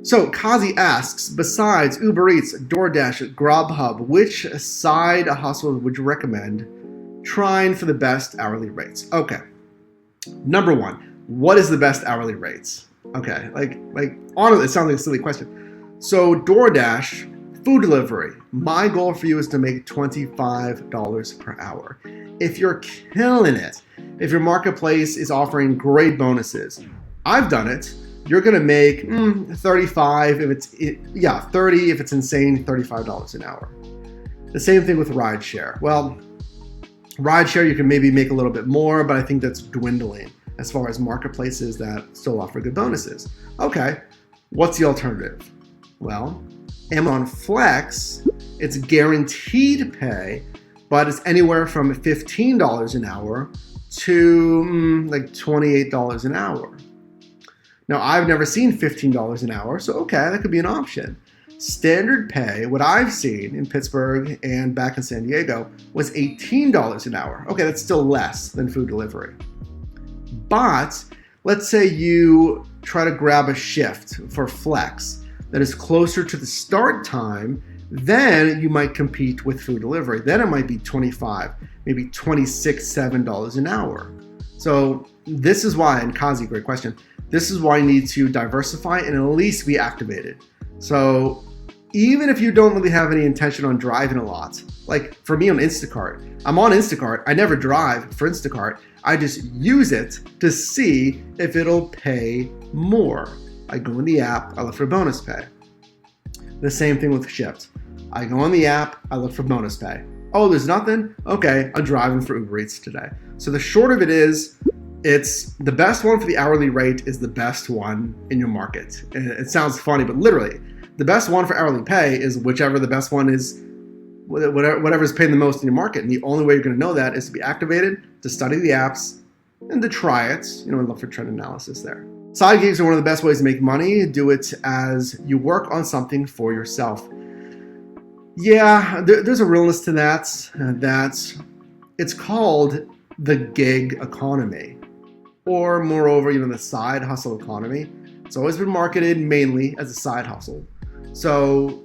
So Kazi asks, besides Uber Eats, DoorDash, Grubhub, which side hustle would you recommend trying for the best hourly rates? Okay. Number one, what is the best hourly rates? Okay, honestly, it sounds like a silly question. So DoorDash, food delivery. My goal for you is to make $25 per hour. If you're killing it, if your marketplace is offering great bonuses, I've done it. You're gonna make 35 if it's 30 if it's insane, $35 an hour. The same thing with rideshare. Well, rideshare you can maybe make a little bit more, but I think that's dwindling as far as marketplaces that still offer good bonuses. Okay, what's the alternative? Well, Amazon Flex, it's guaranteed pay, but it's anywhere from $15 an hour to like $28 an hour. Now, I've never seen $15 an hour, so okay, that could be an option. Standard pay, what I've seen in Pittsburgh and back in San Diego, was $18 an hour. Okay, that's still less than food delivery. But let's say you try to grab a shift for Flex that is closer to the start time, then you might compete with food delivery. Then it might be $25, maybe $26, $7 an hour. So this is why, and Kazi, great question, this is why you need to diversify and at least be activated. So even if you don't really have any intention on driving a lot, like for me on Instacart, I'm on Instacart, I never drive for Instacart, I just use it to see if it'll pay more. I go in the app, I look for bonus pay. The same thing with Shipt. I go on the app, I look for bonus pay. Oh, there's nothing? Okay, I'm driving for Uber Eats today. So the short of it is, it's the best one for the hourly rate is the best one in your market. And it sounds funny, but literally, the best one for hourly pay is whichever the best one is, whatever is paying the most in your market. And the only way you're going to know that is to be activated, to study the apps, and to try it, and look for trend analysis there. Side gigs are one of the best ways to make money. Do it as you work on something for yourself. Yeah, there's a realness to that it's called the gig economy, or moreover, the side hustle economy. It's always been marketed mainly as a side hustle. So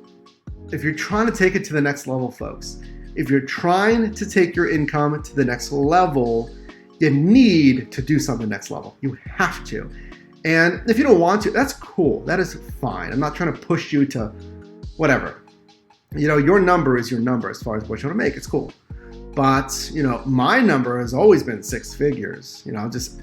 if you're trying to take it to the next level, folks, if you're trying to take your income to the next level, you need to do something next level. You have to. And if you don't want to, that's cool. That is fine. I'm not trying to push you to whatever. Your number is your number as far as what you want to make. It's cool. But, my number has always been six figures. Just,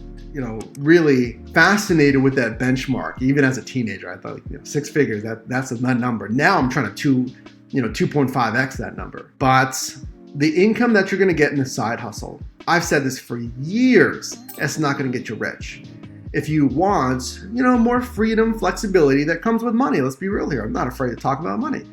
really fascinated with that benchmark. Even as a teenager, I thought, six figures, that's a number. Now I'm trying to 2.5x that number. But the income that you're going to get in the side hustle, I've said this for years, it's not going to get you rich. If you want, more freedom, flexibility that comes with money, let's be real here. I'm not afraid to talk about money.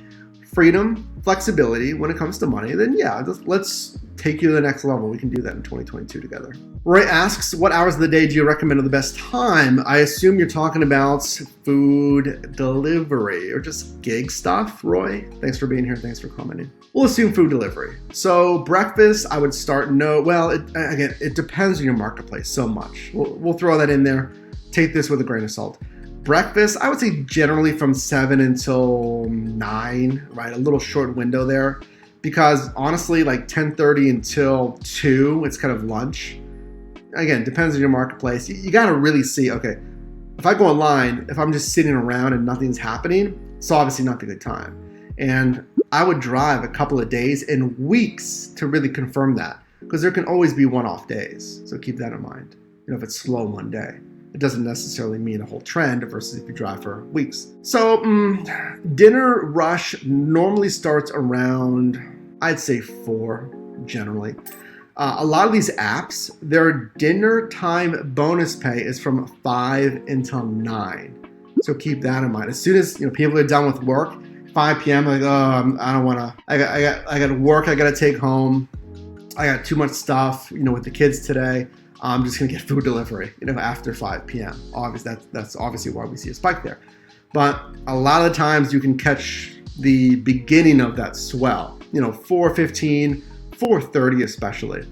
Freedom, flexibility when it comes to money, then yeah, let's take you to the next level. We can do that in 2022 together. Roy asks, what hours of the day do you recommend are the best time? I assume you're talking about food delivery or just gig stuff, Roy. Thanks for being here. Thanks for commenting. We'll assume food delivery. So breakfast, I would start it depends on your marketplace so much. We'll throw that in there. Take this with a grain of salt. Breakfast, I would say generally from 7 until 9, right? A little short window there. Because honestly, like 10:30 until 2, it's kind of lunch. Again, depends on your marketplace. You got to really see, okay, if I go online, if I'm just sitting around and nothing's happening, it's obviously not a good time. And I would drive a couple of days and weeks to really confirm that. Because there can always be one-off days. So keep that in mind. If it's slow one day. It doesn't necessarily mean a whole trend versus if you drive for weeks. So dinner rush normally starts around, I'd say 4 generally. A lot of these apps, their dinner time bonus pay is from 5 until 9. So keep that in mind. As soon as people are done with work, 5 p.m. like, oh, I don't want to. I got to work. I got to take home. I got too much stuff. With the kids today. I'm just gonna get food delivery, after 5 p.m. Obviously, that's obviously why we see a spike there. But a lot of the times you can catch the beginning of that swell, 4:15, 4:30 especially.